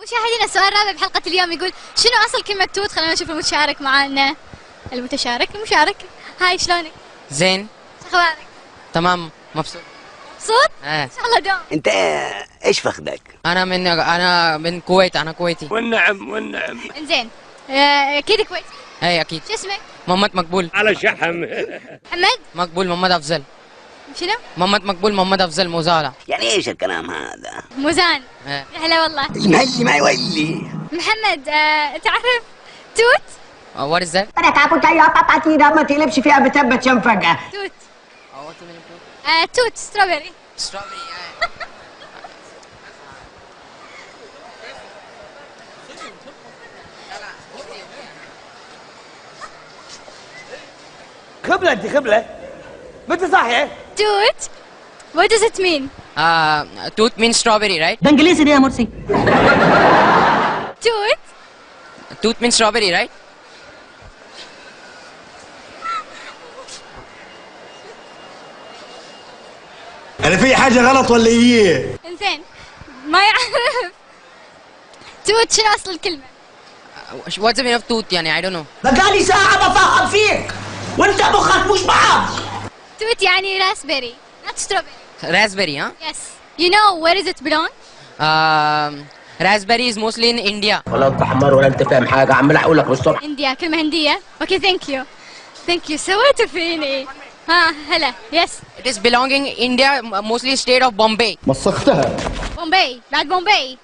مشاهدينا السؤال الرابع بحلقة اليوم يقول شنو أصل كلمة توت؟ خلينا نشوف المتشارك معانا. المشارك هاي شلونك؟ زين. أخبارك؟ تمام مبسوط. مبسوط؟ إن شاء الله دوم. انت ايش فخدك؟ انا من الكويت، انا كويتي. والنعم. إنزين أكيد كويس. اي اكيد. شو اسمك؟ محمد مقبول. على شحم. محمد؟ مقبول محمد افضل. شنو؟ محمد مقبول محمد افضل موزالة. يعني ايش الكلام هذا؟ موزان. إيه. هلا والله. المهلي ما يولي. محمد تعرف توت؟ وات از ذات؟ انا تعبت يا قطعة ايدها ما تقلبش فيها بتبت فجأة. توت. توت ستروبري. ستروبري. خبلة انت خبلة متى صاحية؟ توت what does it mean؟ توت مين strawberry right؟ ده انجليزي دي يا مرسي. توت توت مين strawberry right؟ أنا في حاجة غلط ولا إيه؟ إنزين ما يعرف توت شنو أصل الكلمة؟ what's the meaning of توت يعني I don't know. بقالي ساعة بفهم فيك وانت مخك مش بعض. توت يعني راسبيري not strawberry. raspberry ها؟ yes you know where does it belong؟ raspberry is mostly in India. ولا انت حمار ولا انت فاهم حاجة، عمال اقول لك بالصبح. إنديا كلمة هندية. اوكي ثانك يو سويتوا فيني. ها هلا يس. It is belonging India mostly state of Bombay. مسختها. بومبي بعد بومبي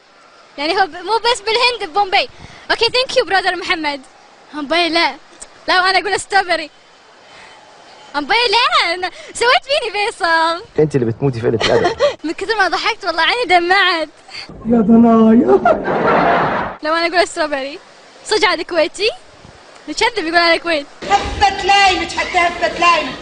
يعني هو مو بس بالهند ببومبي. اوكي ثانك يو برادر محمد. بومبي لا وانا اقول ستروبري. بومبي لا أنا سويت فيني فيصل. أنت اللي بتموتي في قلة الأدب. من كثر ما ضحكت والله عيني دمعت. يا ضنايا. لو انا اقول ستروبري صدق عاد كويتي؟ نكذب يقول انا كويت. هفت لايمة حتى هفت لايمة.